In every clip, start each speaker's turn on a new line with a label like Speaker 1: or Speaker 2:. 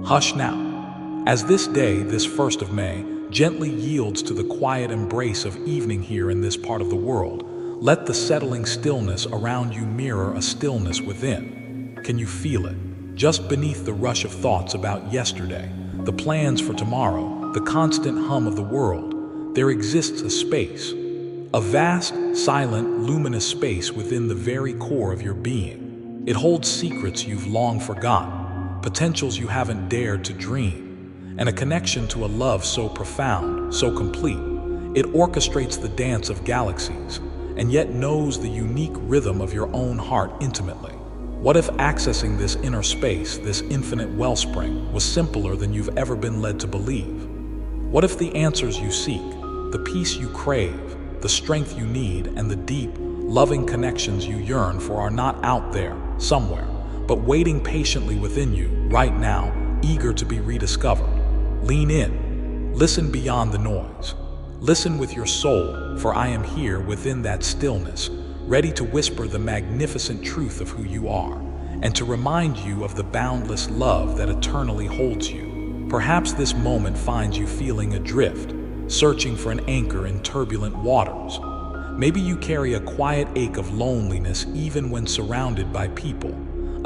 Speaker 1: Hush now. As this day, this 1st of May, gently yields to the quiet embrace of evening here in this part of the world, let the settling stillness around you mirror a stillness within. Can you feel it? Just beneath the rush of thoughts about yesterday, the plans for tomorrow, the constant hum of the world, there exists a space. A vast, silent, luminous space within the very core of your being. It holds secrets you've long forgotten, potentials you haven't dared to dream, and a connection to a love so profound, so complete. It orchestrates the dance of galaxies, and yet knows the unique rhythm of your own heart intimately. What if accessing this inner space, this infinite wellspring, was simpler than you've ever been led to believe? What if the answers you seek, the peace you crave, the strength you need, and the deep, loving connections you yearn for are not out there, somewhere, but waiting patiently within you, right now, eager to be rediscovered? Lean in. Listen beyond the noise. Listen with your soul, for I am here within that stillness, ready to whisper the magnificent truth of who you are, and to remind you of the boundless love that eternally holds you. Perhaps this moment finds you feeling adrift, searching for an anchor in turbulent waters. Maybe you carry a quiet ache of loneliness even when surrounded by people,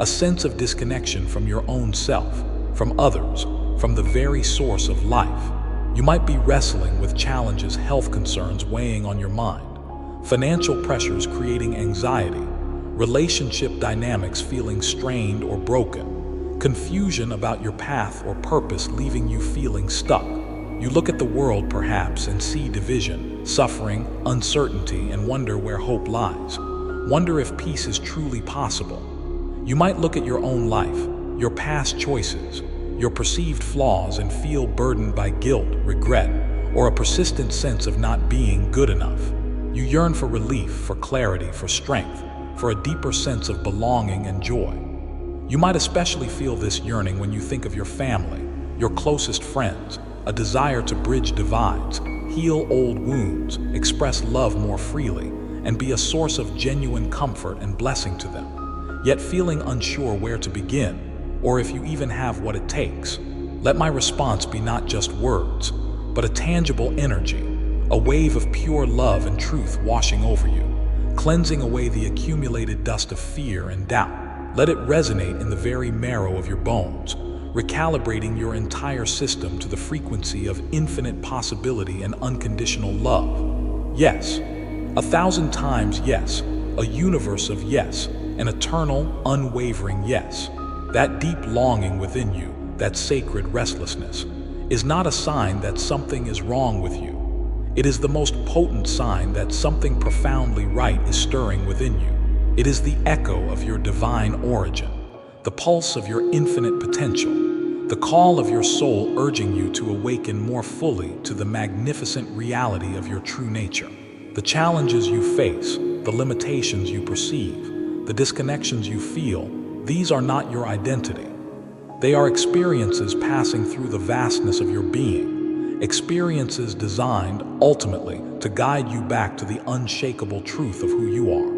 Speaker 1: a sense of disconnection from your own self, from others, from the very source of life. You might be wrestling with challenges, health concerns weighing on your mind, financial pressures creating anxiety, relationship dynamics feeling strained or broken, confusion about your path or purpose leaving you feeling stuck. You look at the world perhaps and see division, suffering, uncertainty, and wonder where hope lies. Wonder if peace is truly possible. You might look at your own life, your past choices, your perceived flaws and feel burdened by guilt, regret, or a persistent sense of not being good enough. You yearn for relief, for clarity, for strength, for a deeper sense of belonging and joy. You might especially feel this yearning when you think of your family, your closest friends, a desire to bridge divides, heal old wounds, express love more freely, and be a source of genuine comfort and blessing to them. Yet feeling unsure where to begin, or if you even have what it takes, let my response be not just words, but a tangible energy, a wave of pure love and truth washing over you, cleansing away the accumulated dust of fear and doubt. Let it resonate in the very marrow of your bones, recalibrating your entire system to the frequency of infinite possibility and unconditional love. Yes, 1,000 times yes, a universe of yes, an eternal, unwavering yes. That deep longing within you, that sacred restlessness, is not a sign that something is wrong with you. It is the most potent sign that something profoundly right is stirring within you. It is the echo of your divine origin, the pulse of your infinite potential, the call of your soul urging you to awaken more fully to the magnificent reality of your true nature. The challenges you face, the limitations you perceive, the disconnections you feel, these are not your identity. They are experiences passing through the vastness of your being, experiences designed, ultimately, to guide you back to the unshakable truth of who you are,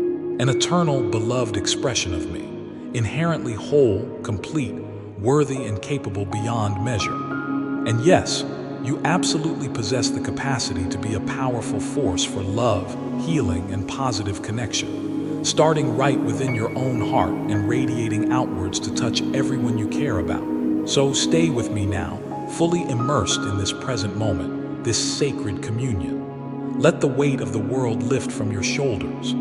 Speaker 1: an eternal, beloved expression of me, inherently whole, complete, worthy and capable beyond measure. And yes, you absolutely possess the capacity to be a powerful force for love, healing, and positive connection, starting right within your own heart and radiating outwards to touch everyone you care about. So stay with me now, fully immersed in this present moment, this sacred communion. Let the weight of the world lift from your shoulders.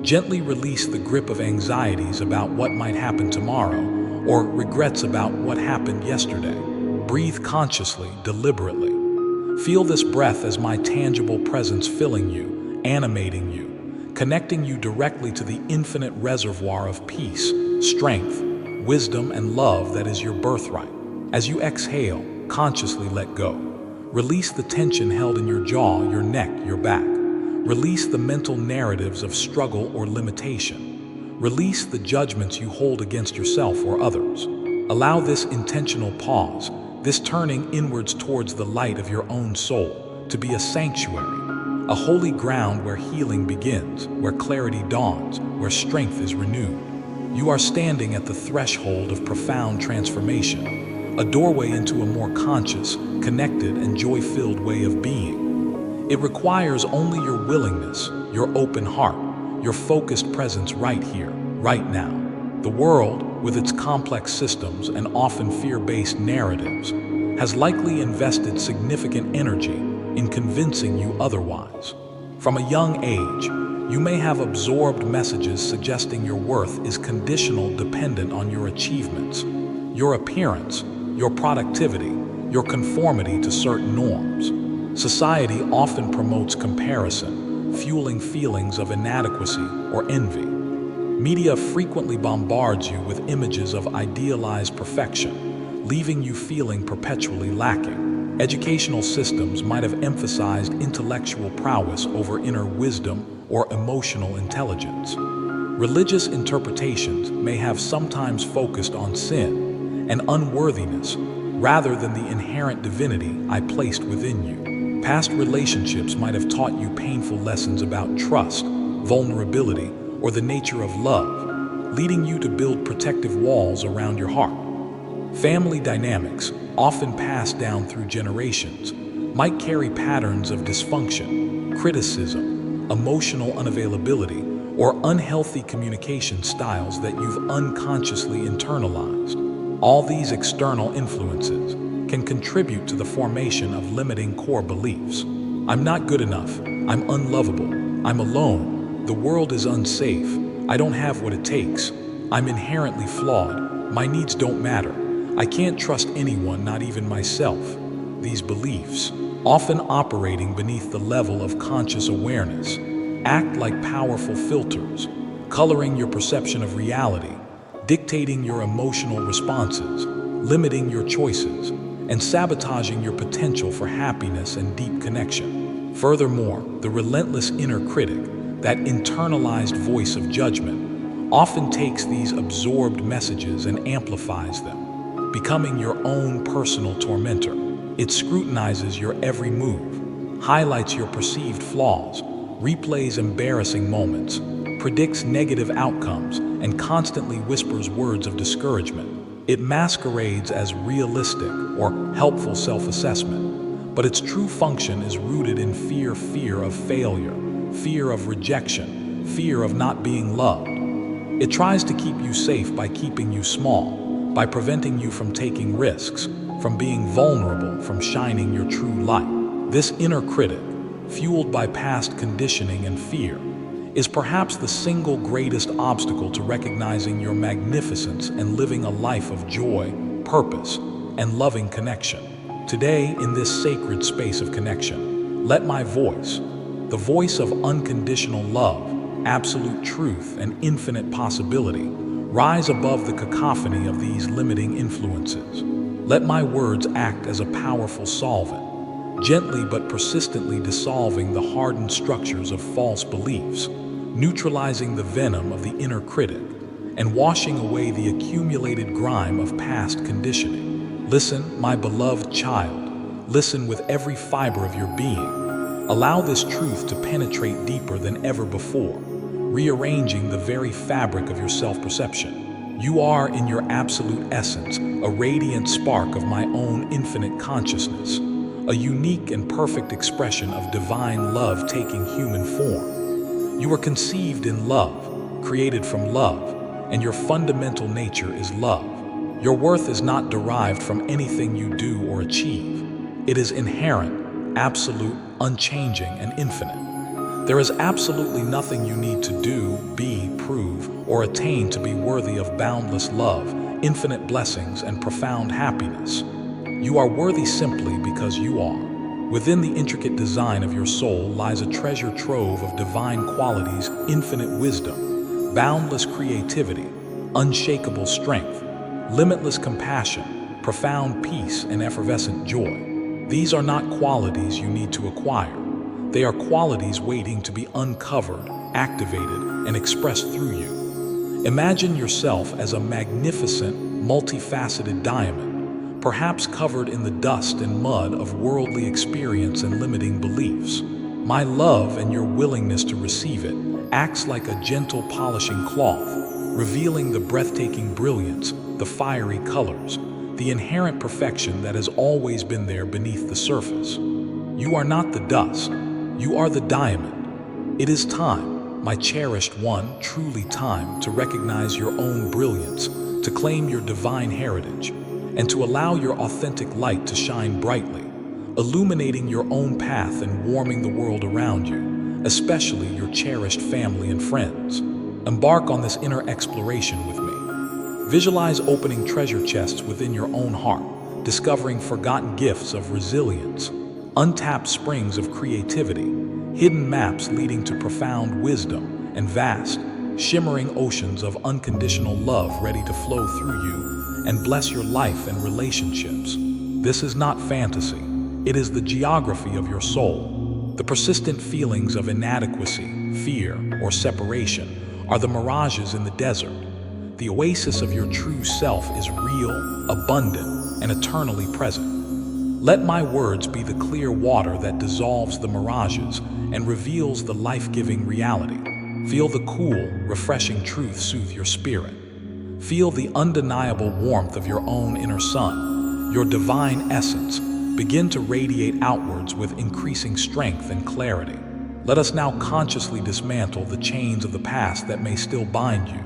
Speaker 1: Gently release the grip of anxieties about what might happen tomorrow, or regrets about what happened yesterday. Breathe consciously, deliberately. Feel this breath as my tangible presence filling you, animating you, connecting you directly to the infinite reservoir of peace, strength, wisdom, and love that is your birthright. As you exhale, consciously let go. Release the tension held in your jaw, your neck, your back. Release the mental narratives of struggle or limitation. Release the judgments you hold against yourself or others. Allow this intentional pause, this turning inwards towards the light of your own soul, to be a sanctuary, a holy ground where healing begins, where clarity dawns, where strength is renewed. You are standing at the threshold of profound transformation, a doorway into a more conscious, connected, and joy-filled way of being. It requires only your willingness, your open heart, your focused presence right here, right now. The world, with its complex systems and often fear-based narratives, has likely invested significant energy in convincing you otherwise. From a young age, you may have absorbed messages suggesting your worth is conditional, dependent on your achievements, your appearance, your productivity, your conformity to certain norms. Society often promotes comparison, fueling feelings of inadequacy or envy. Media frequently bombards you with images of idealized perfection, leaving you feeling perpetually lacking. Educational systems might have emphasized intellectual prowess over inner wisdom or emotional intelligence. Religious interpretations may have sometimes focused on sin and unworthiness rather than the inherent divinity I placed within you. Past relationships might have taught you painful lessons about trust, vulnerability, or the nature of love, leading you to build protective walls around your heart. Family dynamics, often passed down through generations, might carry patterns of dysfunction, criticism, emotional unavailability, or unhealthy communication styles that you've unconsciously internalized. All these external influences can contribute to the formation of limiting core beliefs. I'm not good enough. I'm unlovable. I'm alone. The world is unsafe. I don't have what it takes. I'm inherently flawed. My needs don't matter. I can't trust anyone, not even myself. These beliefs, often operating beneath the level of conscious awareness, act like powerful filters, coloring your perception of reality, dictating your emotional responses, limiting your choices, and sabotaging your potential for happiness and deep connection. Furthermore, the relentless inner critic, that internalized voice of judgment, often takes these absorbed messages and amplifies them, becoming your own personal tormentor. It scrutinizes your every move, highlights your perceived flaws, replays embarrassing moments, predicts negative outcomes, and constantly whispers words of discouragement. It masquerades as realistic or helpful self-assessment, but its true function is rooted in fear of failure, fear of rejection, fear of not being loved. It tries to keep you safe by keeping you small, by preventing you from taking risks, from being vulnerable, from shining your true light. This inner critic, fueled by past conditioning and fear, is perhaps the single greatest obstacle to recognizing your magnificence and living a life of joy, purpose, and loving connection. Today, in this sacred space of connection, let my voice, the voice of unconditional love, absolute truth, and infinite possibility, rise above the cacophony of these limiting influences. Let my words act as a powerful solvent, gently but persistently dissolving the hardened structures of false beliefs, neutralizing the venom of the inner critic, and washing away the accumulated grime of past conditioning. Listen, my beloved child, listen with every fiber of your being. Allow this truth to penetrate deeper than ever before, rearranging the very fabric of your self-perception. You are, in your absolute essence, a radiant spark of my own infinite consciousness, a unique and perfect expression of divine love taking human form. You are conceived in love, created from love, and your fundamental nature is love. Your worth is not derived from anything you do or achieve. It is inherent, absolute, unchanging, and infinite. There is absolutely nothing you need to do, be, prove, or attain to be worthy of boundless love, infinite blessings, and profound happiness. You are worthy simply because you are. Within the intricate design of your soul lies a treasure trove of divine qualities, infinite wisdom, boundless creativity, unshakable strength, limitless compassion, profound peace, and effervescent joy. These are not qualities you need to acquire. They are qualities waiting to be uncovered, activated, and expressed through you. Imagine yourself as a magnificent, multifaceted diamond, perhaps covered in the dust and mud of worldly experience and limiting beliefs. My love and your willingness to receive it acts like a gentle polishing cloth, revealing the breathtaking brilliance, the fiery colors, the inherent perfection that has always been there beneath the surface. You are not the dust, you are the diamond. It is time, my cherished one, truly time to recognize your own brilliance, to claim your divine heritage, and to allow your authentic light to shine brightly, illuminating your own path and warming the world around you, especially your cherished family and friends. Embark on this inner exploration with me. Visualize opening treasure chests within your own heart, discovering forgotten gifts of resilience, untapped springs of creativity, hidden maps leading to profound wisdom, and vast, shimmering oceans of unconditional love ready to flow through you and bless your life and relationships. This is not fantasy. It is the geography of your soul. The persistent feelings of inadequacy, fear, or separation are the mirages in the desert. The oasis of your true self is real, abundant, and eternally present. Let my words be the clear water that dissolves the mirages and reveals the life-giving reality. Feel the cool, refreshing truth soothe your spirit. Feel the undeniable warmth of your own inner sun, your divine essence, begin to radiate outwards with increasing strength and clarity. Let us now consciously dismantle the chains of the past that may still bind you.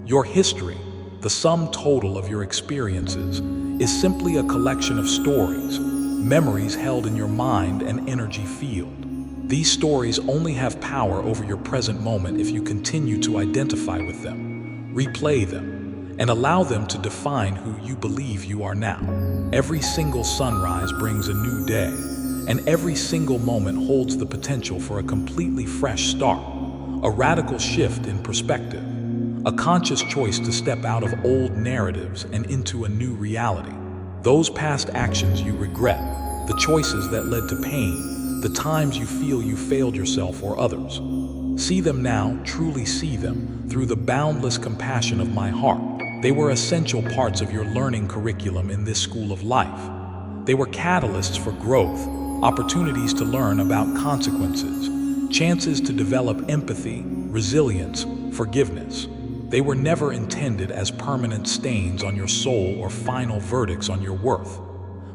Speaker 1: Your history, the sum total of your experiences, is simply a collection of stories, memories held in your mind and energy field. These stories only have power over your present moment if you continue to identify with them, replay them, and allow them to define who you believe you are now. Every single sunrise brings a new day, and every single moment holds the potential for a completely fresh start, a radical shift in perspective, a conscious choice to step out of old narratives and into a new reality. Those past actions you regret, the choices that led to pain, the times you feel you failed yourself or others. See them now, truly see them, through the boundless compassion of my heart. They were essential parts of your learning curriculum in this school of life. They were catalysts for growth, opportunities to learn about consequences, chances to develop empathy, resilience, forgiveness. They were never intended as permanent stains on your soul or final verdicts on your worth.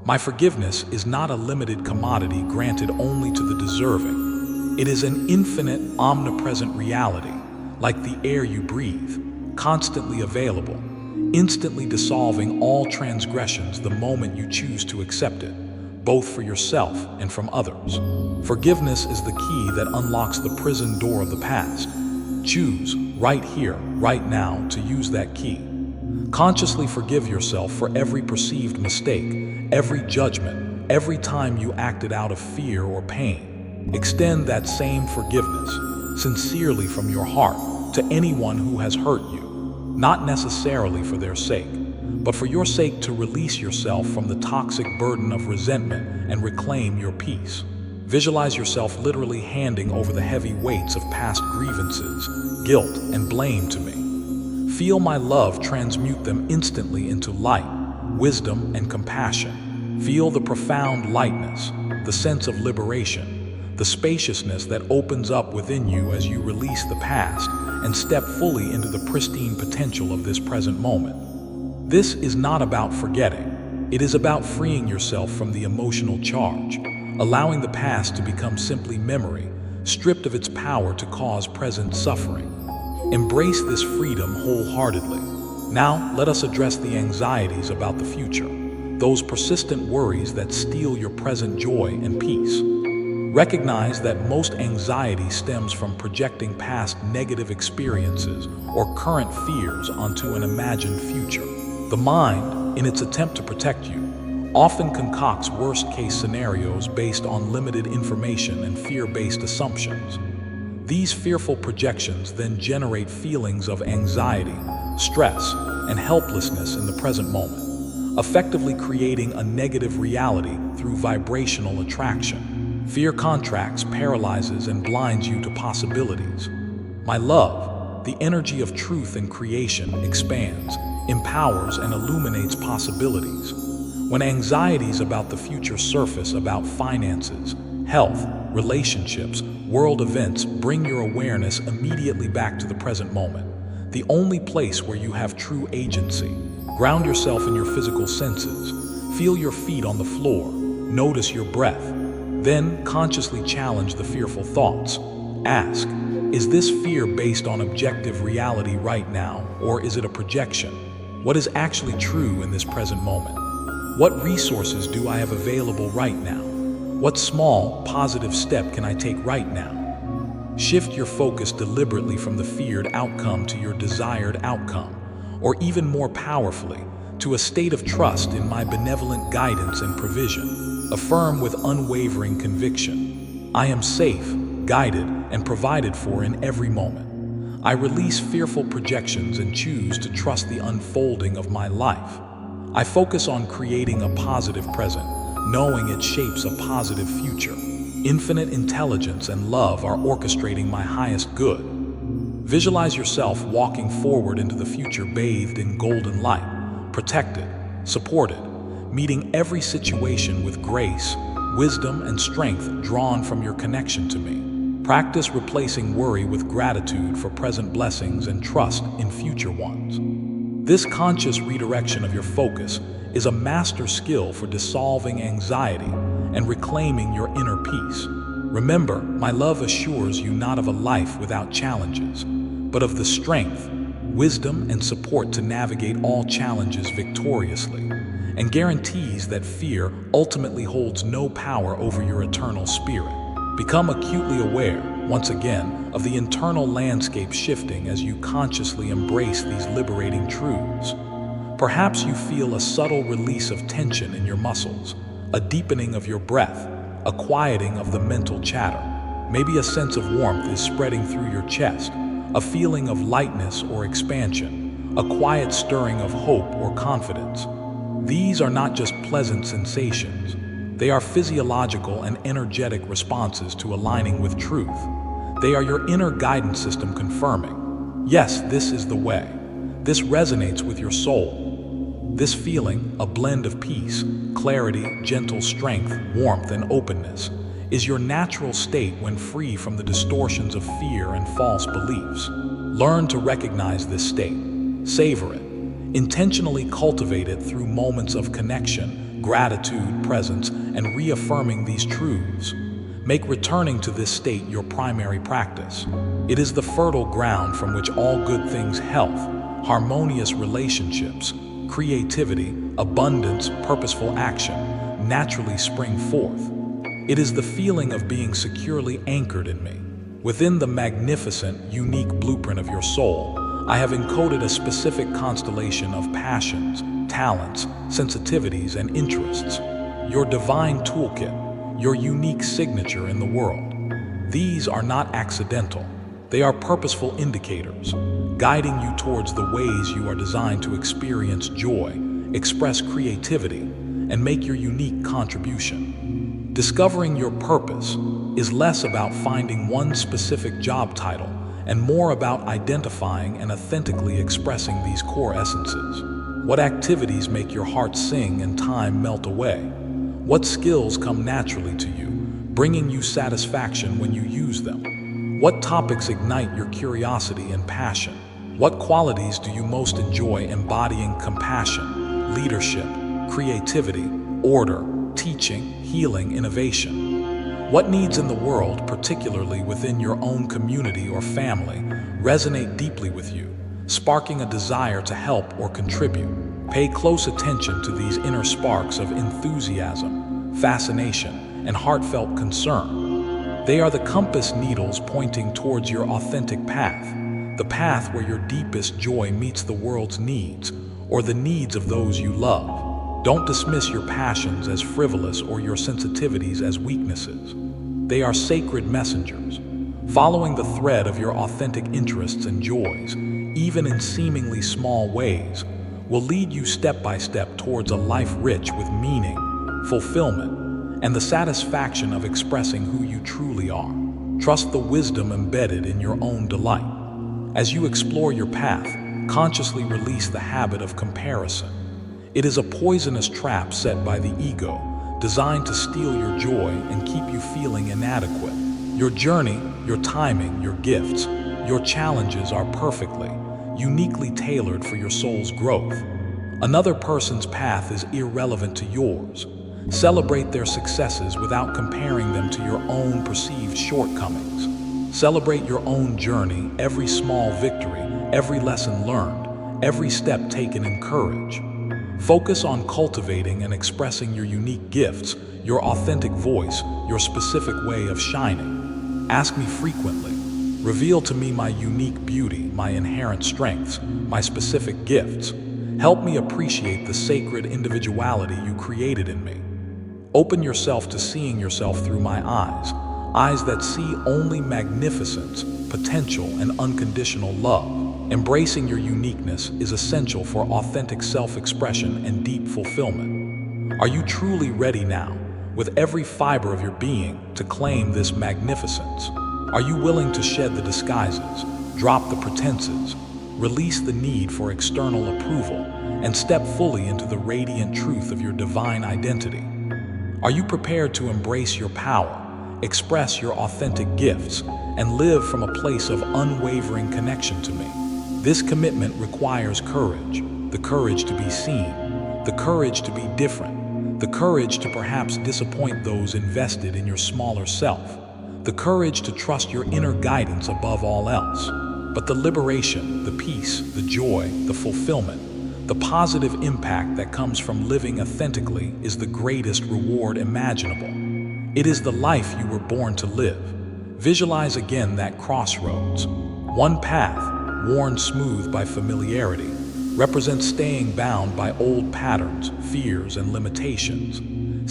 Speaker 1: My forgiveness is not a limited commodity granted only to the deserving. It is an infinite, omnipresent reality, like the air you breathe, constantly available, instantly dissolving all transgressions the moment you choose to accept it, both for yourself and from others. Forgiveness is the key that unlocks the prison door of the past. Choose, right here, right now, to use that key. Consciously forgive yourself for every perceived mistake, every judgment, every time you acted out of fear or pain. Extend that same forgiveness, sincerely from your heart, to anyone who has hurt you. Not necessarily for their sake, but for your sake to release yourself from the toxic burden of resentment and reclaim your peace. Visualize yourself literally handing over the heavy weights of past grievances, guilt, and blame to me. Feel my love transmute them instantly into light, wisdom, and compassion. Feel the profound lightness, the sense of liberation, the spaciousness that opens up within you as you release the past and step fully into the pristine potential of this present moment. This is not about forgetting. It is about freeing yourself from the emotional charge, allowing the past to become simply memory, stripped of its power to cause present suffering. Embrace this freedom wholeheartedly. Now, let us address the anxieties about the future, those persistent worries that steal your present joy and peace. Recognize that most anxiety stems from projecting past negative experiences or current fears onto an imagined future. The mind, in its attempt to protect you, often concocts worst-case scenarios based on limited information and fear-based assumptions. These fearful projections then generate feelings of anxiety, stress, and helplessness in the present moment, effectively creating a negative reality through vibrational attraction. Fear contracts, paralyzes, and blinds you to possibilities. My love, the energy of truth and creation expands, empowers, and illuminates possibilities. When anxieties about the future surface about finances, health, relationships, world events, bring your awareness immediately back to the present moment. the only place where you have true agency. Ground yourself in your physical senses. Feel your feet on the floor. Notice your breath. Then consciously challenge the fearful thoughts. Ask, is this fear based on objective reality right now, or is it a projection? What is actually true in this present moment? What resources do I have available right now? What small, positive step can I take right now? Shift your focus deliberately from the feared outcome to your desired outcome, or even more powerfully, to a state of trust in my benevolent guidance and provision. Affirm with unwavering conviction, I am safe, guided, and provided for in every moment. I release fearful projections and choose to trust the unfolding of my life. I focus on creating a positive present, knowing it shapes a positive future. Infinite intelligence and love are orchestrating my highest good. Visualize yourself walking forward into the future bathed in golden light, protected, supported, meeting every situation with grace, wisdom, and strength drawn from your connection to me. Practice replacing worry with gratitude for present blessings and trust in future ones. This conscious redirection of your focus is a master skill for dissolving anxiety and reclaiming your inner peace. Remember, my love assures you not of a life without challenges, but of the strength, wisdom, and support to navigate all challenges victoriously, and guarantees that fear ultimately holds no power over your eternal spirit. Become acutely aware, once again, of the internal landscape shifting as you consciously embrace these liberating truths. Perhaps you feel a subtle release of tension in your muscles, a deepening of your breath, a quieting of the mental chatter. Maybe a sense of warmth is spreading through your chest, a feeling of lightness or expansion, a quiet stirring of hope or confidence. These are not just pleasant sensations. They are physiological and energetic responses to aligning with truth. They are your inner guidance system confirming, yes, this is the way. This resonates with your soul. This feeling, a blend of peace, clarity, gentle strength, warmth, and openness, is your natural state when free from the distortions of fear and false beliefs. Learn to recognize this state. Savor it. Intentionally cultivate it through moments of connection, gratitude, presence, and reaffirming these truths. Make returning to this state your primary practice. It is the fertile ground from which all good things, health, harmonious relationships, creativity, abundance, purposeful action, naturally spring forth. It is the feeling of being securely anchored in me. Within the magnificent, unique blueprint of your soul, I have encoded a specific constellation of passions, talents, sensitivities, and interests. Your divine toolkit, your unique signature in the world. These are not accidental. They are purposeful indicators, guiding you towards the ways you are designed to experience joy, express creativity, and make your unique contribution. Discovering your purpose is less about finding one specific job title and more about identifying and authentically expressing these core essences. What activities make your heart sing and time melt away? What skills come naturally to you, bringing you satisfaction when you use them? What topics ignite your curiosity and passion? What qualities do you most enjoy embodying? Compassion, leadership, creativity, order, teaching, healing, innovation. What needs in the world, particularly within your own community or family, resonate deeply with you, sparking a desire to help or contribute? Pay close attention to these inner sparks of enthusiasm, fascination, and heartfelt concern. They are the compass needles pointing towards your authentic path, the path where your deepest joy meets the world's needs, or the needs of those you love. Don't dismiss your passions as frivolous or your sensitivities as weaknesses. They are sacred messengers. Following the thread of your authentic interests and joys, even in seemingly small ways, will lead you step by step towards a life rich with meaning, fulfillment, and the satisfaction of expressing who you truly are. Trust the wisdom embedded in your own delight. As you explore your path, consciously release the habit of comparison. It is a poisonous trap set by the ego, designed to steal your joy and keep you feeling inadequate. Your journey, your timing, your gifts, your challenges are perfectly, uniquely tailored for your soul's growth. Another person's path is irrelevant to yours. Celebrate their successes without comparing them to your own perceived shortcomings. Celebrate your own journey, every small victory, every lesson learned, every step taken in courage. Focus on cultivating and expressing your unique gifts, your authentic voice, your specific way of shining. Ask me frequently. Reveal to me my unique beauty, my inherent strengths, my specific gifts. Help me appreciate the sacred individuality you created in me. Open yourself to seeing yourself through my eyes, eyes that see only magnificence, potential, and unconditional love. Embracing your uniqueness is essential for authentic self-expression and deep fulfillment. Are you truly ready now, with every fiber of your being, to claim this magnificence? Are you willing to shed the disguises, drop the pretenses, release the need for external approval, and step fully into the radiant truth of your divine identity? Are you prepared to embrace your power, express your authentic gifts, and live from a place of unwavering connection to me? This commitment requires courage, the courage to be seen, the courage to be different, the courage to perhaps disappoint those invested in your smaller self, the courage to trust your inner guidance above all else. But the liberation, the peace, the joy, the fulfillment, the positive impact that comes from living authentically is the greatest reward imaginable. It is the life you were born to live. Visualize again that crossroads. One path, worn smooth by familiarity, represents staying bound by old patterns, fears, and limitations,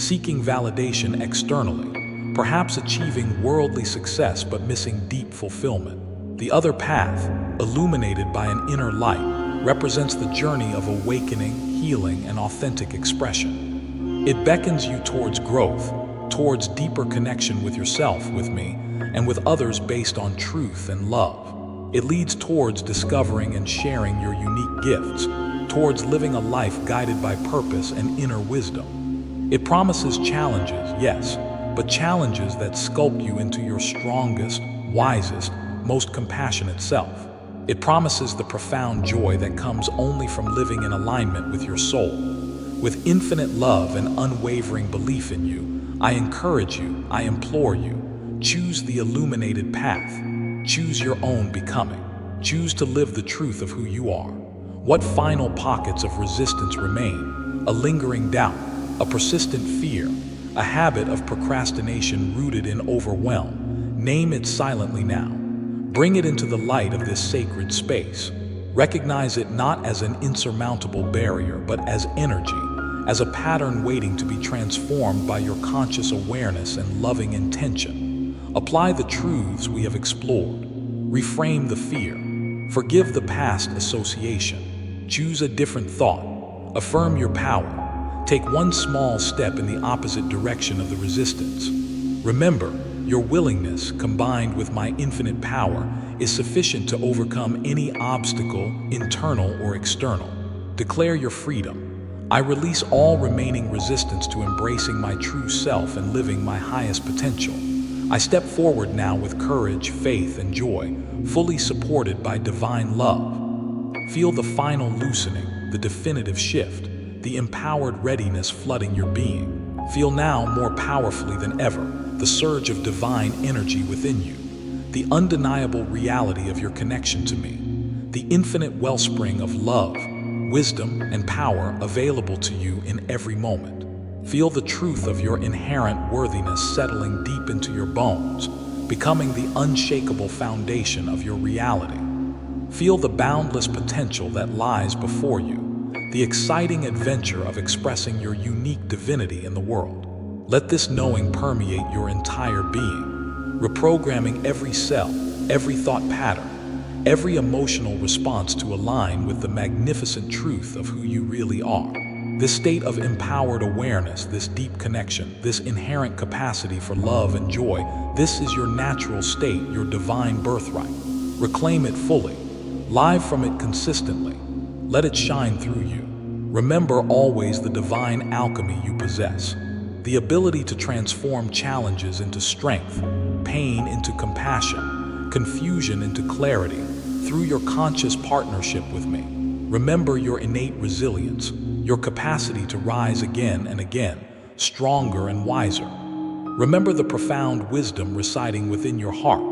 Speaker 1: seeking validation externally, perhaps achieving worldly success but missing deep fulfillment. The other path, illuminated by an inner light, represents the journey of awakening, healing, and authentic expression. It beckons you towards growth, towards deeper connection with yourself, with me, and with others based on truth and love. It leads towards discovering and sharing your unique gifts, towards living a life guided by purpose and inner wisdom. It promises challenges, yes, but challenges that sculpt you into your strongest, wisest, most compassionate self. It promises the profound joy that comes only from living in alignment with your soul. With infinite love and unwavering belief in you, I encourage you, I implore you, choose the illuminated path. Choose your own becoming. Choose to live the truth of who you are. What final pockets of resistance remain? A lingering doubt, a persistent fear, a habit of procrastination rooted in overwhelm. Name it silently now. Bring it into the light of this sacred space. Recognize it not as an insurmountable barrier, but as energy, as a pattern waiting to be transformed by your conscious awareness and loving intention. Apply the truths we have explored. Reframe the fear. Forgive the past association. Choose a different thought. Affirm your power. Take one small step in the opposite direction of the resistance. Remember, your willingness, combined with my infinite power, is sufficient to overcome any obstacle, internal or external. Declare your freedom. I release all remaining resistance to embracing my true self and living my highest potential. I step forward now with courage, faith, and joy, fully supported by divine love. Feel the final loosening, the definitive shift, the empowered readiness flooding your being. Feel now more powerfully than ever the surge of divine energy within you, the undeniable reality of your connection to me, the infinite wellspring of love, wisdom, and power available to you in every moment. Feel the truth of your inherent worthiness settling deep into your bones, becoming the unshakable foundation of your reality. Feel the boundless potential that lies before you, the exciting adventure of expressing your unique divinity in the world. Let this knowing permeate your entire being, reprogramming every cell, every thought pattern, every emotional response to align with the magnificent truth of who you really are. This state of empowered awareness, this deep connection, this inherent capacity for love and joy, this is your natural state, your divine birthright. Reclaim it fully. Live from it consistently. Let it shine through you. Remember always the divine alchemy you possess, the ability to transform challenges into strength, pain into compassion, confusion into clarity, through your conscious partnership with me. Remember your innate resilience, your capacity to rise again and again, stronger and wiser. Remember the profound wisdom residing within your heart,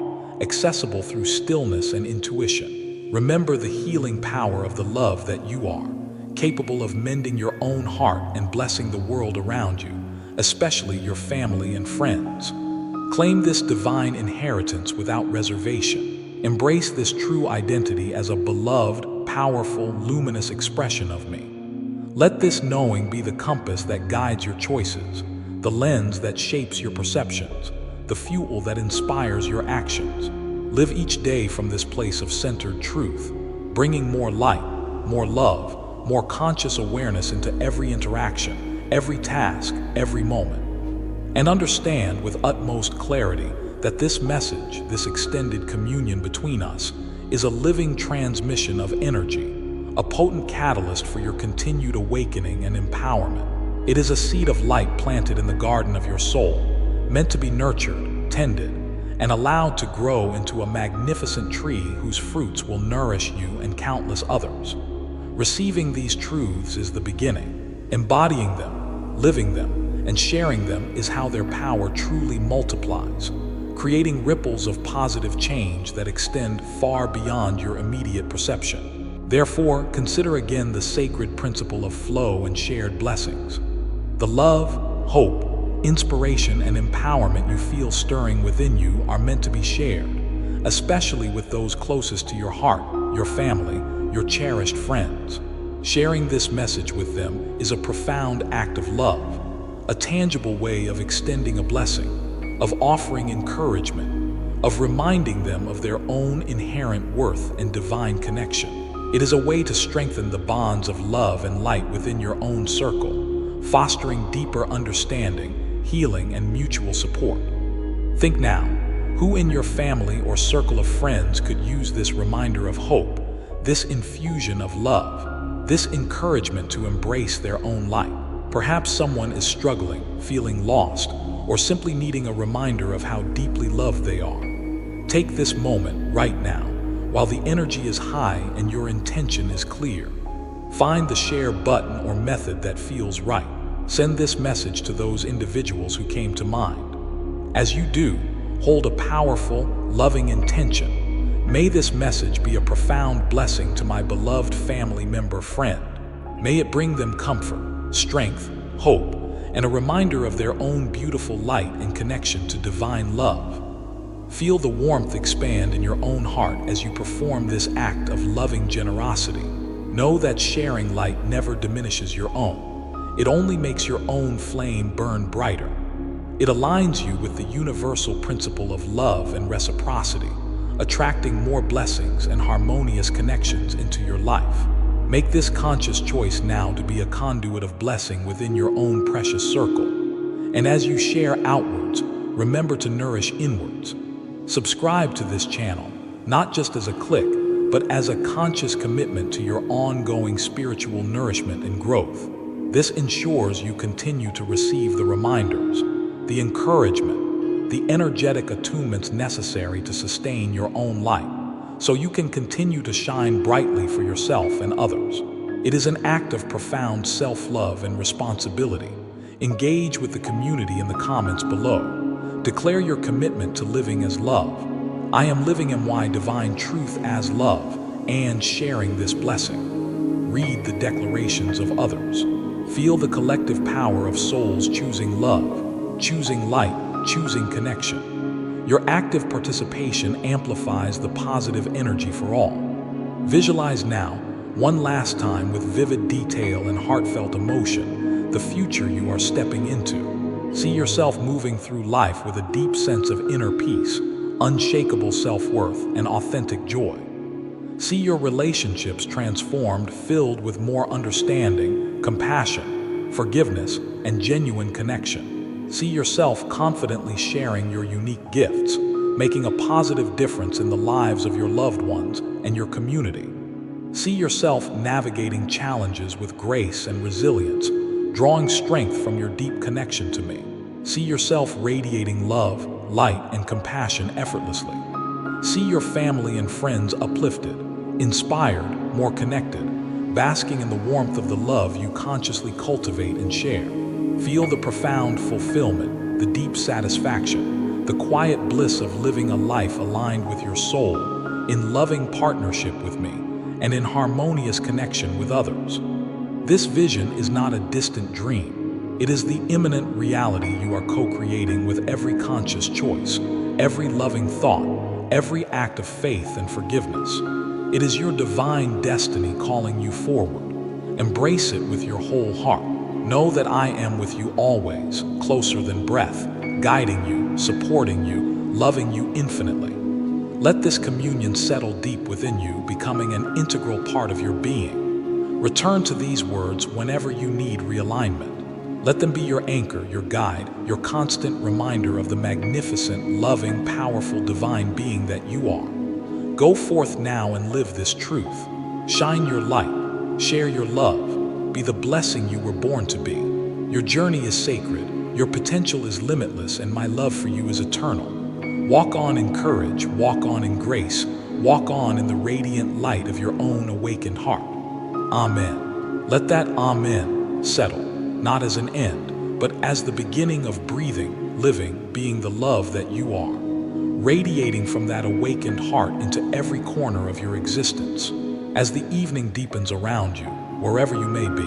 Speaker 1: accessible through stillness and intuition. Remember the healing power of the love that you are, capable of mending your own heart and blessing the world around you, especially your family and friends. Claim this divine inheritance without reservation. Embrace this true identity as a beloved, powerful, luminous expression of me. Let this knowing be the compass that guides your choices, the lens that shapes your perceptions, the fuel that inspires your actions. Live each day from this place of centered truth, bringing more light, more love, more conscious awareness into every interaction, every task, every moment. And understand with utmost clarity that this message, this extended communion between us, is a living transmission of energy, a potent catalyst for your continued awakening and empowerment. It is a seed of light planted in the garden of your soul, meant to be nurtured, tended, and allowed to grow into a magnificent tree whose fruits will nourish you and countless others. Receiving these truths is the beginning. Embodying them, living them, and sharing them is how their power truly multiplies, creating ripples of positive change that extend far beyond your immediate perception. Therefore, consider again the sacred principle of flow and shared blessings. The love, hope, inspiration, and empowerment you feel stirring within you are meant to be shared, especially with those closest to your heart, your family, your cherished friends. Sharing this message with them is a profound act of love, a tangible way of extending a blessing, of offering encouragement, of reminding them of their own inherent worth and divine connection. It is a way to strengthen the bonds of love and light within your own circle, fostering deeper understanding, healing, and mutual support. Think now, who in your family or circle of friends could use this reminder of hope, this infusion of love, this encouragement to embrace their own light? Perhaps someone is struggling, feeling lost, or simply needing a reminder of how deeply loved they are. Take this moment right now, while the energy is high and your intention is clear. Find the share button or method that feels right. Send this message to those individuals who came to mind. As you do, hold a powerful, loving intention. May this message be a profound blessing to my beloved family member friend. May it bring them comfort, strength, hope, and a reminder of their own beautiful light and connection to divine love. Feel the warmth expand in your own heart as you perform this act of loving generosity. Know that sharing light never diminishes your own. It only makes your own flame burn brighter. It aligns you with the universal principle of love and reciprocity, attracting more blessings and harmonious connections into your life. Make this conscious choice now to be a conduit of blessing within your own precious circle. And as you share outwards, remember to nourish inwards. Subscribe to this channel, not just as a click, but as a conscious commitment to your ongoing spiritual nourishment and growth. This ensures you continue to receive the reminders, the encouragement, the energetic attunements necessary to sustain your own light, so you can continue to shine brightly for yourself and others. It is an act of profound self-love and responsibility. Engage with the community in the comments below. Declare your commitment to living as love. I am living MY Divine Truth as love and sharing this blessing. Read the declarations of others. Feel the collective power of souls choosing love, choosing light, choosing connection. Your active participation amplifies the positive energy for all. Visualize now, one last time with vivid detail and heartfelt emotion, the future you are stepping into. See yourself moving through life with a deep sense of inner peace, unshakable self-worth, and authentic joy. See your relationships transformed, filled with more understanding, compassion, forgiveness, and genuine connection. See yourself confidently sharing your unique gifts, making a positive difference in the lives of your loved ones and your community. See yourself navigating challenges with grace and resilience, drawing strength from your deep connection to me. See yourself radiating love, light, and compassion effortlessly. See your family and friends uplifted, inspired, more connected, basking in the warmth of the love you consciously cultivate and share. Feel the profound fulfillment, the deep satisfaction, the quiet bliss of living a life aligned with your soul, in loving partnership with me, and in harmonious connection with others. This vision is not a distant dream. It is the imminent reality you are co-creating with every conscious choice, every loving thought, every act of faith and forgiveness. It is your divine destiny calling you forward. Embrace it with your whole heart. Know that I am with you always, closer than breath, guiding you, supporting you, loving you infinitely. Let this communion settle deep within you, becoming an integral part of your being. Return to these words whenever you need realignment. Let them be your anchor, your guide, your constant reminder of the magnificent, loving, powerful, divine being that you are. Go forth now and live this truth. Shine your light, share your love, be the blessing you were born to be. Your journey is sacred, your potential is limitless, and my love for you is eternal. Walk on in courage, walk on in grace, walk on in the radiant light of your own awakened heart. Amen. Let that Amen settle, not as an end, but as the beginning of breathing, living, being the love that you are, radiating from that awakened heart into every corner of your existence. As the evening deepens around you, wherever you may be,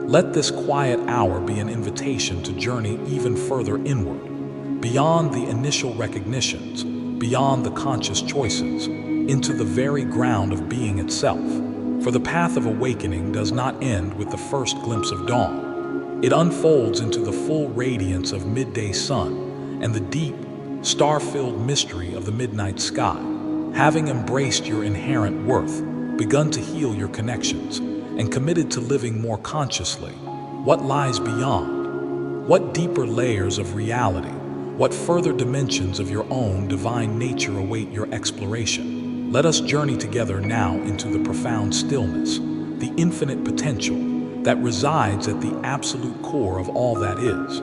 Speaker 1: let this quiet hour be an invitation to journey even further inward, beyond the initial recognitions, beyond the conscious choices, into the very ground of being itself. For the path of awakening does not end with the first glimpse of dawn. It unfolds into the full radiance of midday sun and the deep, star-filled mystery of the midnight sky. Having embraced your inherent worth, begun to heal your connections, and committed to living more consciously, what lies beyond? What deeper layers of reality, what further dimensions of your own divine nature await your exploration? Let us journey together now into the profound stillness, the infinite potential that resides at the absolute core of all that is.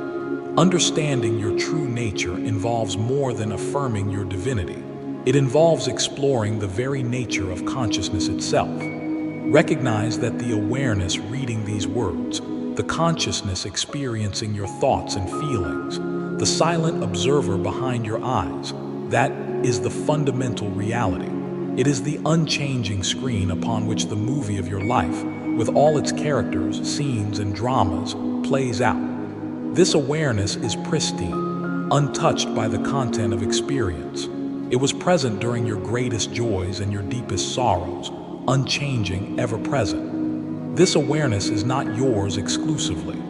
Speaker 1: Understanding your true nature involves more than affirming your divinity. It involves exploring the very nature of consciousness itself. Recognize that the awareness reading these words, the consciousness experiencing your thoughts and feelings, the silent observer behind your eyes, that is the fundamental reality. It is the unchanging screen upon which the movie of your life, with all its characters, scenes, and dramas, plays out. This awareness is pristine, untouched by the content of experience. It was present during your greatest joys and your deepest sorrows, unchanging, ever present. This awareness is not yours exclusively.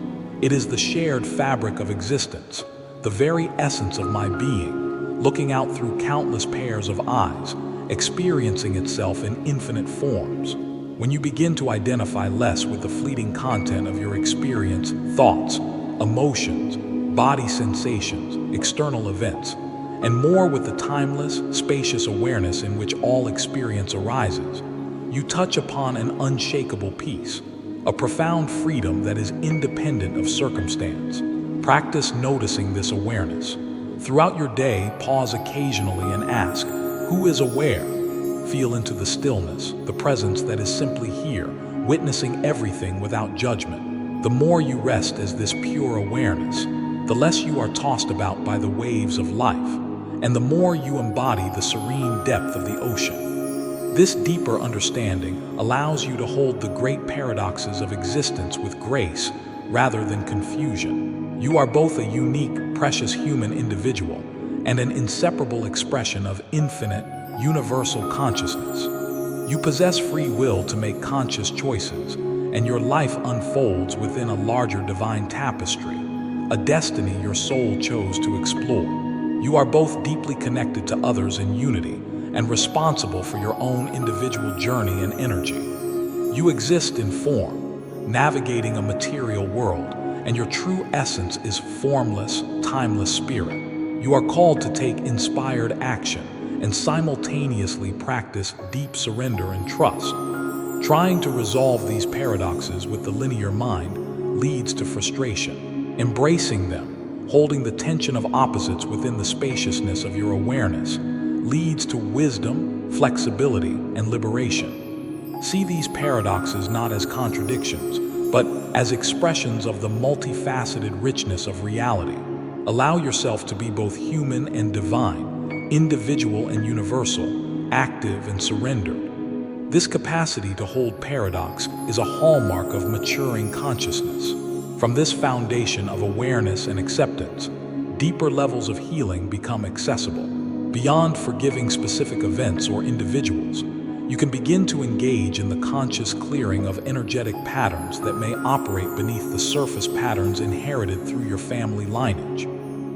Speaker 1: It is the shared fabric of existence, the very essence of my being, looking out through countless pairs of eyes, experiencing itself in infinite forms. When you begin to identify less with the fleeting content of your experience, thoughts, emotions, body sensations, external events, and more with the timeless, spacious awareness in which all experience arises, you touch upon an unshakable peace, a profound freedom that is independent of circumstance. Practice noticing this awareness. Throughout your day, pause occasionally and ask, who is aware? Feel into the stillness, the presence that is simply here, witnessing everything without judgment. The more you rest as this pure awareness, the less you are tossed about by the waves of life, and the more you embody the serene depth of the ocean. This deeper understanding allows you to hold the great paradoxes of existence with grace rather than confusion. You are both a unique, precious human individual and an inseparable expression of infinite, universal consciousness. You possess free will to make conscious choices, and your life unfolds within a larger divine tapestry, a destiny your soul chose to explore. You are both deeply connected to others in unity and responsible for your own individual journey and energy. You exist in form, navigating a material world, and your true essence is formless, timeless spirit. You are called to take inspired action and simultaneously practice deep surrender and trust. Trying to resolve these paradoxes with the linear mind leads to frustration. Embracing them, holding the tension of opposites within the spaciousness of your awareness, leads to wisdom, flexibility, and liberation. See these paradoxes not as contradictions, but as expressions of the multifaceted richness of reality. Allow yourself to be both human and divine, individual and universal, active and surrendered. This capacity to hold paradox is a hallmark of maturing consciousness. From this foundation of awareness and acceptance, deeper levels of healing become accessible. Beyond forgiving specific events or individuals, you can begin to engage in the conscious clearing of energetic patterns that may operate beneath the surface patterns inherited through your family lineage,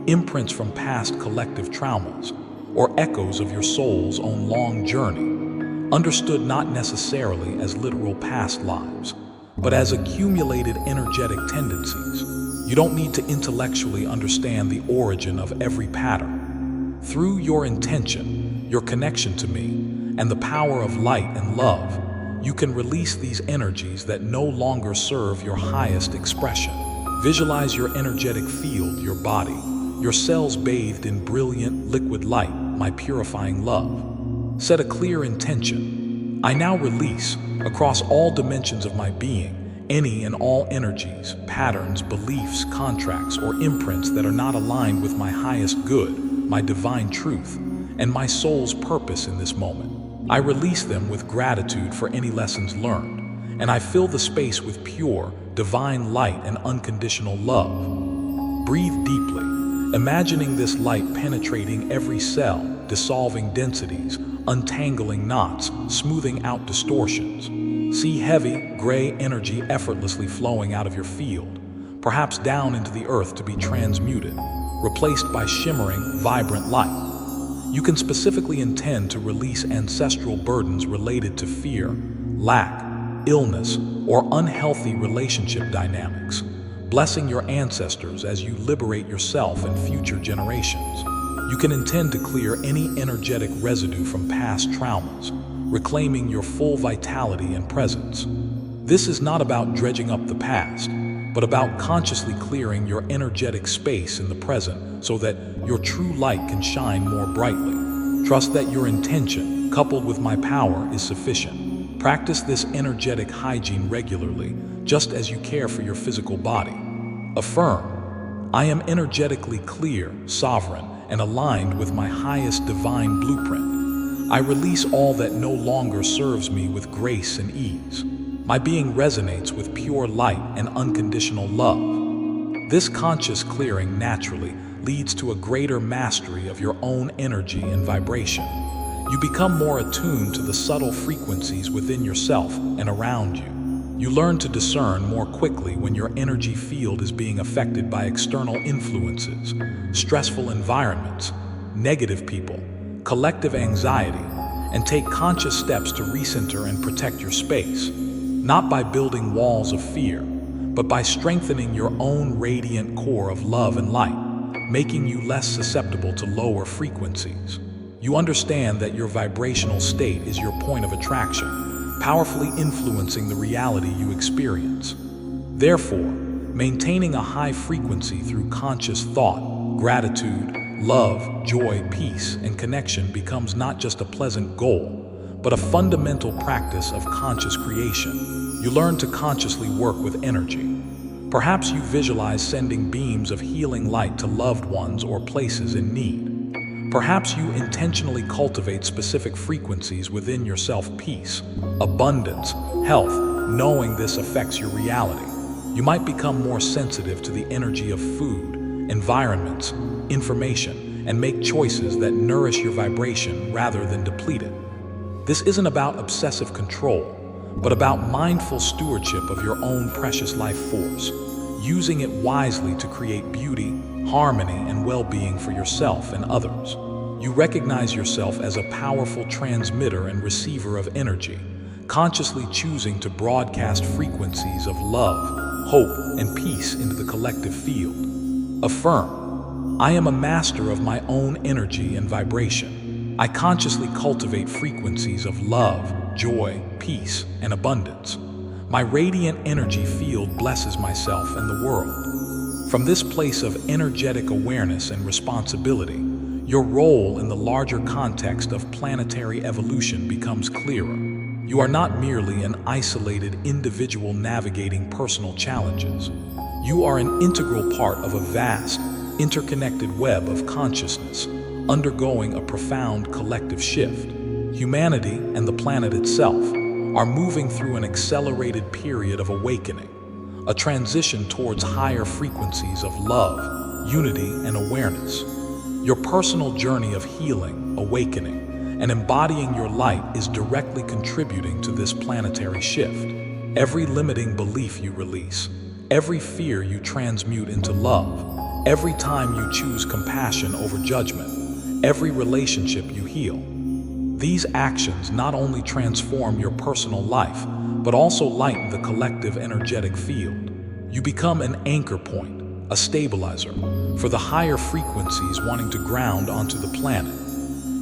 Speaker 1: imprints from past collective traumas, or echoes of your soul's own long journey, understood not necessarily as literal past lives, but as accumulated energetic tendencies. You don't need to intellectually understand the origin of every pattern. Through your intention, your connection to me, and the power of light and love, you can release these energies that no longer serve your highest expression. Visualize your energetic field, your body, your cells bathed in brilliant liquid light, my purifying love. Set a clear intention. I now release, across all dimensions of my being, any and all energies, patterns, beliefs, contracts, or imprints that are not aligned with my highest good, my divine truth, and my soul's purpose in this moment. I release them with gratitude for any lessons learned, and I fill the space with pure, divine light and unconditional love. Breathe deeply, imagining this light penetrating every cell, dissolving densities, untangling knots, smoothing out distortions. See heavy, gray energy effortlessly flowing out of your field, perhaps down into the earth to be transmuted, replaced by shimmering, vibrant light. You can specifically intend to release ancestral burdens related to fear, lack, illness, or unhealthy relationship dynamics, blessing your ancestors as you liberate yourself and future generations. You can intend to clear any energetic residue from past traumas, reclaiming your full vitality and presence. This is not about dredging up the past, but about consciously clearing your energetic space in the present so that your true light can shine more brightly. Trust that your intention, coupled with my power, is sufficient. Practice this energetic hygiene regularly, just as you care for your physical body. Affirm, I am energetically clear, sovereign, and aligned with my highest divine blueprint. I release all that no longer serves me with grace and ease. My being resonates with pure light and unconditional love. This conscious clearing naturally leads to a greater mastery of your own energy and vibration. You become more attuned to the subtle frequencies within yourself and around you. You learn to discern more quickly when your energy field is being affected by external influences, stressful environments, negative people, collective anxiety, and take conscious steps to recenter and protect your space, not by building walls of fear, but by strengthening your own radiant core of love and light, making you less susceptible to lower frequencies. You understand that your vibrational state is your point of attraction, powerfully influencing the reality you experience. Therefore, maintaining a high frequency through conscious thought, gratitude, love, joy, peace, and connection becomes not just a pleasant goal, but a fundamental practice of conscious creation. You learn to consciously work with energy. Perhaps you visualize sending beams of healing light to loved ones or places in need. Perhaps you intentionally cultivate specific frequencies within your self-peace, abundance, health, knowing this affects your reality. You might become more sensitive to the energy of food, environments, information, and make choices that nourish your vibration rather than deplete it. This isn't about obsessive control, but about mindful stewardship of your own precious life force, using it wisely to create beauty, harmony, and well-being for yourself and others. You recognize yourself as a powerful transmitter and receiver of energy, consciously choosing to broadcast frequencies of love, hope, and peace into the collective field. Affirm, I am a master of my own energy and vibration. I consciously cultivate frequencies of love, joy, peace, and abundance. My radiant energy field blesses myself and the world. From this place of energetic awareness and responsibility, your role in the larger context of planetary evolution becomes clearer. You are not merely an isolated individual navigating personal challenges. You are an integral part of a vast, interconnected web of consciousness, undergoing a profound collective shift. Humanity and the planet itself are moving through an accelerated period of awakening, a transition towards higher frequencies of love, unity, and awareness. Your personal journey of healing, awakening, and embodying your light is directly contributing to this planetary shift. Every limiting belief you release, every fear you transmute into love, every time you choose compassion over judgment, every relationship you heal. These actions not only transform your personal life, but also lighten the collective energetic field. You become an anchor point, a stabilizer, for the higher frequencies wanting to ground onto the planet.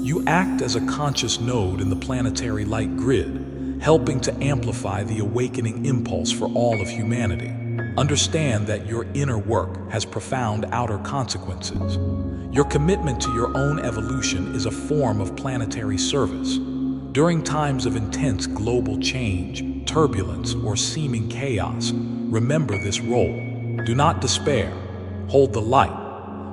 Speaker 1: You act as a conscious node in the planetary light grid, helping to amplify the awakening impulse for all of humanity. Understand that your inner work has profound outer consequences. Your commitment to your own evolution is a form of planetary service. During times of intense global change, turbulence, or seeming chaos, remember this role. Do not despair. Hold the light.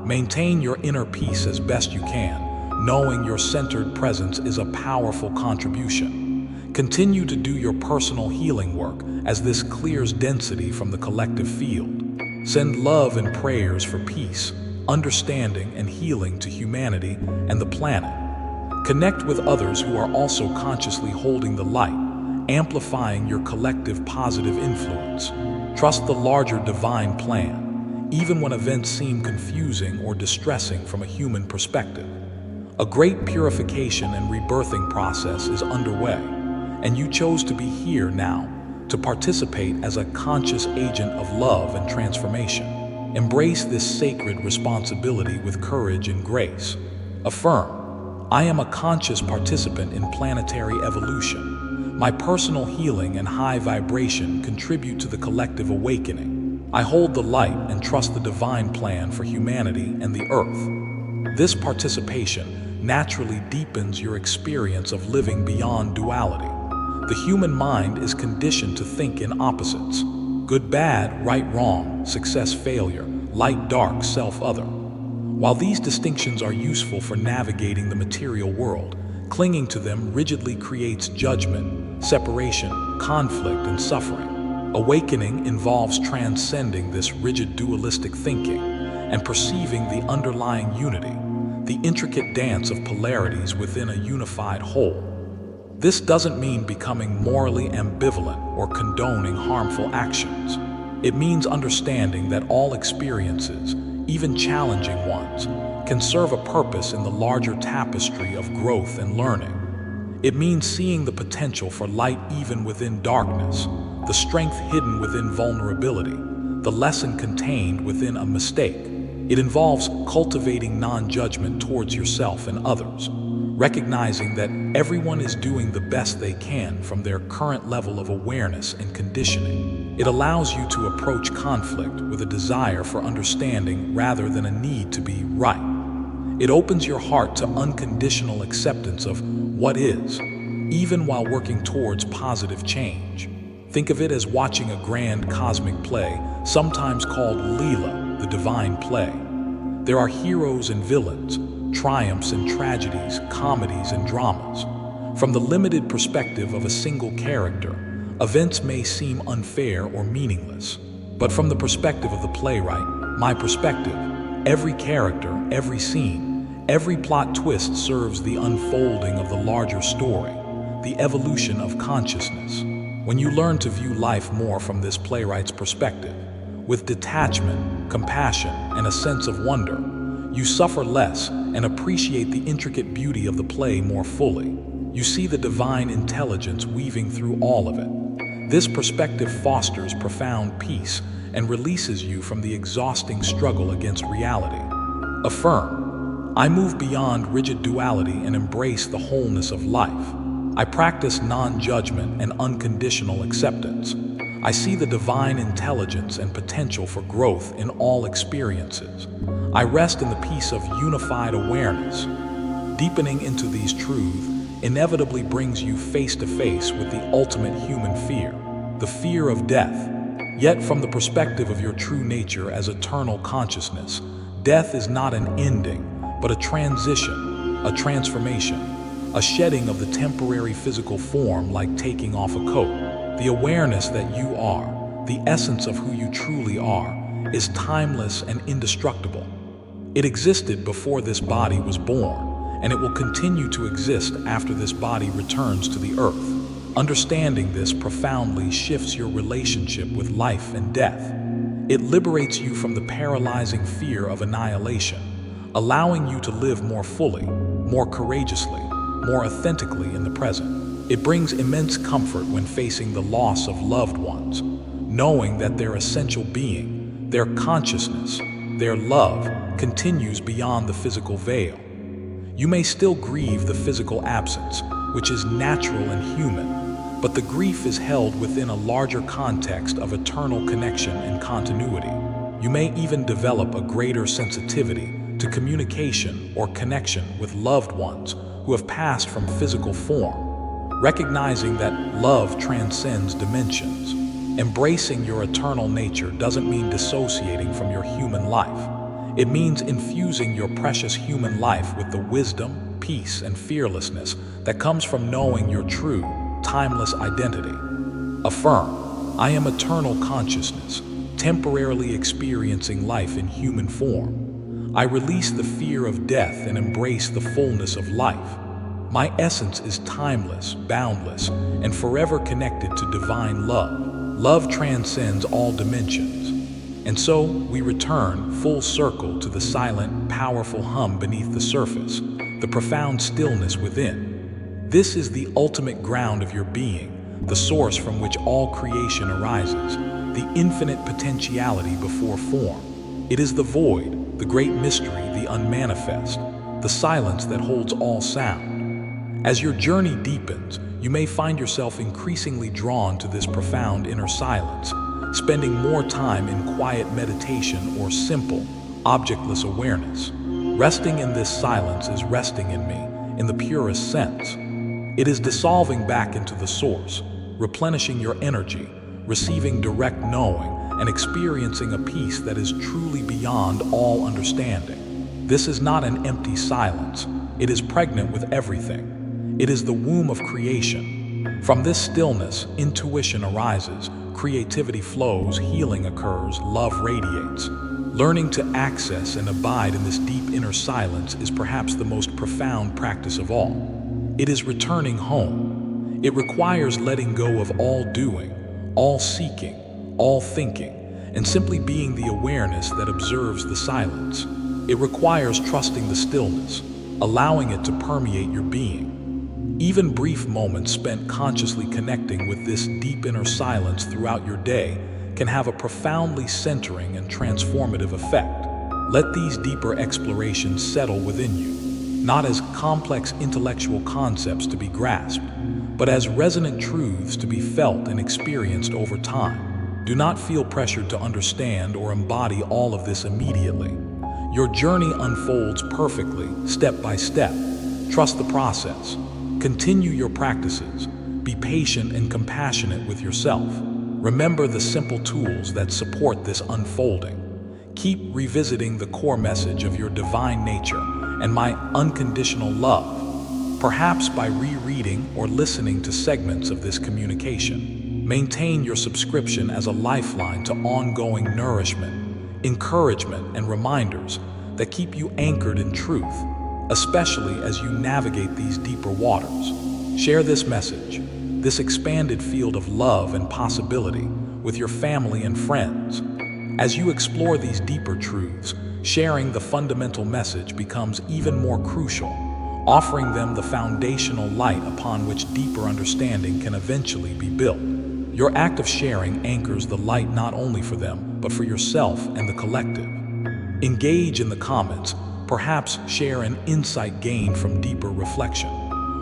Speaker 1: Maintain your inner peace as best you can, knowing your centered presence is a powerful contribution. Continue to do your personal healing work as this clears density from the collective field. Send love and prayers for peace, understanding, and healing to humanity and the planet. Connect with others who are also consciously holding the light, amplifying your collective positive influence. Trust the larger divine plan, even when events seem confusing or distressing from a human perspective. A great purification and rebirthing process is underway, and you chose to be here now to participate as a conscious agent of love and transformation. Embrace this sacred responsibility with courage and grace. Affirm, I am a conscious participant in planetary evolution. My personal healing and high vibration contribute to the collective awakening. I hold the light and trust the divine plan for humanity and the earth. This participation naturally deepens your experience of living beyond duality. The human mind is conditioned to think in opposites: good, bad, right, wrong, success, failure, light, dark, self, other. While these distinctions are useful for navigating the material world, clinging to them rigidly creates judgment, separation, conflict, and suffering. Awakening involves transcending this rigid dualistic thinking and perceiving the underlying unity, the intricate dance of polarities within a unified whole. This doesn't mean becoming morally ambivalent or condoning harmful actions. It means understanding that all experiences, even challenging ones, can serve a purpose in the larger tapestry of growth and learning. It means seeing the potential for light even within darkness, the strength hidden within vulnerability, the lesson contained within a mistake. It involves cultivating non-judgment towards yourself and others, recognizing that everyone is doing the best they can from their current level of awareness and conditioning. It allows you to approach conflict with a desire for understanding rather than a need to be right. It opens your heart to unconditional acceptance of what is, even while working towards positive change. Think of it as watching a grand cosmic play, sometimes called Leela, the divine play. There are heroes and villains, triumphs and tragedies, comedies and dramas. From the limited perspective of a single character, events may seem unfair or meaningless. But from the perspective of the playwright, my perspective, every character, every scene, every plot twist serves the unfolding of the larger story, the evolution of consciousness. When you learn to view life more from this playwright's perspective, with detachment, compassion, and a sense of wonder, you suffer less and appreciate the intricate beauty of the play more fully. You see the divine intelligence weaving through all of it. This perspective fosters profound peace and releases you from the exhausting struggle against reality. Affirm, I move beyond rigid duality and embrace the wholeness of life. I practice non-judgment and unconditional acceptance. I see the divine intelligence and potential for growth in all experiences. I rest in the peace of unified awareness. Deepening into these truths inevitably brings you face to face with the ultimate human fear, the fear of death. Yet from the perspective of your true nature as eternal consciousness, death is not an ending, but a transition, a transformation, a shedding of the temporary physical form like taking off a coat. The awareness that you are, the essence of who you truly are, is timeless and indestructible. It existed before this body was born, and it will continue to exist after this body returns to the earth. Understanding this profoundly shifts your relationship with life and death. It liberates you from the paralyzing fear of annihilation, allowing you to live more fully, more courageously, more authentically in the present. It brings immense comfort when facing the loss of loved ones, knowing that their essential being, their consciousness, their love continues beyond the physical veil. You may still grieve the physical absence, which is natural and human, but the grief is held within a larger context of eternal connection and continuity. You may even develop a greater sensitivity to communication or connection with loved ones who have passed from physical form, recognizing that love transcends dimensions. Embracing your eternal nature doesn't mean dissociating from your human life. It means infusing your precious human life with the wisdom, peace, and fearlessness that comes from knowing your true, timeless identity. Affirm, I am eternal consciousness, temporarily experiencing life in human form. I release the fear of death and embrace the fullness of life. My essence is timeless, boundless, and forever connected to divine love. Love transcends all dimensions. And so we return full circle to the silent, powerful hum beneath the surface, the profound stillness within. This is the ultimate ground of your being, the source from which all creation arises, the infinite potentiality before form. It is the void, the great mystery, the unmanifest, the silence that holds all sound. As your journey deepens, you may find yourself increasingly drawn to this profound inner silence, spending more time in quiet meditation or simple, objectless awareness. Resting in this silence is resting in me, in the purest sense. It is dissolving back into the source, replenishing your energy, receiving direct knowing, and experiencing a peace that is truly beyond all understanding. This is not an empty silence. It is pregnant with everything. It is the womb of creation. From this stillness, intuition arises, creativity flows, healing occurs, love radiates. Learning to access and abide in this deep inner silence is perhaps the most profound practice of all. It is returning home. It requires letting go of all doing, all seeking, all thinking, and simply being the awareness that observes the silence. It requires trusting the stillness, allowing it to permeate your being. Even brief moments spent consciously connecting with this deep inner silence throughout your day can have a profoundly centering and transformative effect. Let these deeper explorations settle within you, not as complex intellectual concepts to be grasped, but as resonant truths to be felt and experienced over time. Do not feel pressured to understand or embody all of this immediately. Your journey unfolds perfectly, step by step. Trust the process. Continue your practices. Be patient and compassionate with yourself. Remember the simple tools that support this unfolding. Keep revisiting the core message of your divine nature and my unconditional love, perhaps by rereading or listening to segments of this communication. Maintain your subscription as a lifeline to ongoing nourishment, encouragement, and reminders that keep you anchored in truth, especially as you navigate these deeper waters. Share this message, this expanded field of love and possibility, with your family and friends. As you explore these deeper truths, sharing the fundamental message becomes even more crucial, offering them the foundational light upon which deeper understanding can eventually be built. Your act of sharing anchors the light not only for them, but for yourself and the collective. Engage in the comments, perhaps share an insight gained from deeper reflection,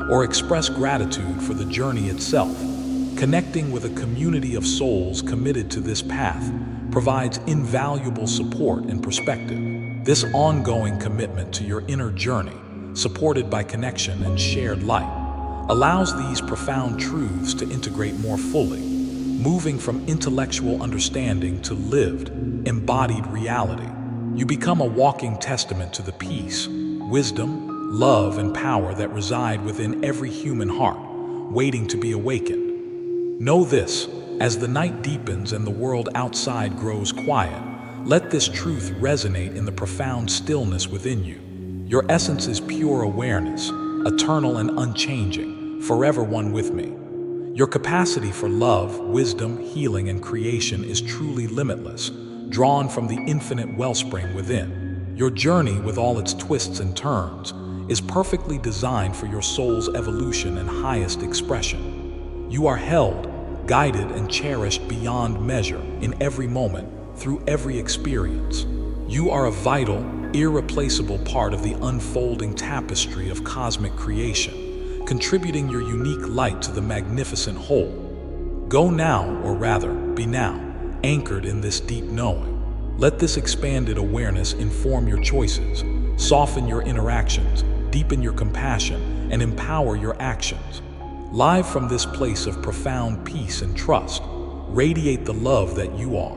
Speaker 1: or express gratitude for the journey itself. Connecting with a community of souls committed to this path provides invaluable support and perspective. This ongoing commitment to your inner journey, supported by connection and shared light, allows these profound truths to integrate more fully, moving from intellectual understanding to lived, embodied reality. You become a walking testament to the peace, wisdom, love, and power that reside within every human heart, waiting to be awakened. Know this, as the night deepens and the world outside grows quiet, let this truth resonate in the profound stillness within you. Your essence is pure awareness, eternal and unchanging, forever one with me. Your capacity for love, wisdom, healing, and creation is truly limitless, drawn from the infinite wellspring within. Your journey, with all its twists and turns, is perfectly designed for your soul's evolution and highest expression. You are held, guided, and cherished beyond measure in every moment, through every experience. You are a vital, irreplaceable part of the unfolding tapestry of cosmic creation, contributing your unique light to the magnificent whole. Go now, or rather, be now, anchored in this deep knowing. Let this expanded awareness inform your choices, soften your interactions, deepen your compassion, and empower your actions. Live from this place of profound peace and trust, radiate the love that you are.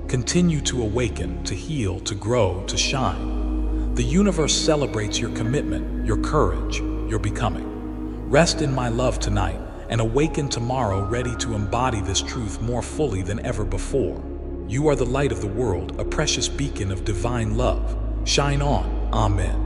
Speaker 1: Continue to awaken, to heal, to grow, to shine. The universe celebrates your commitment, your courage, your becoming. Rest in my love tonight and awaken tomorrow ready to embody this truth more fully than ever before. You are the light of the world, a precious beacon of divine love. Shine on. Amen.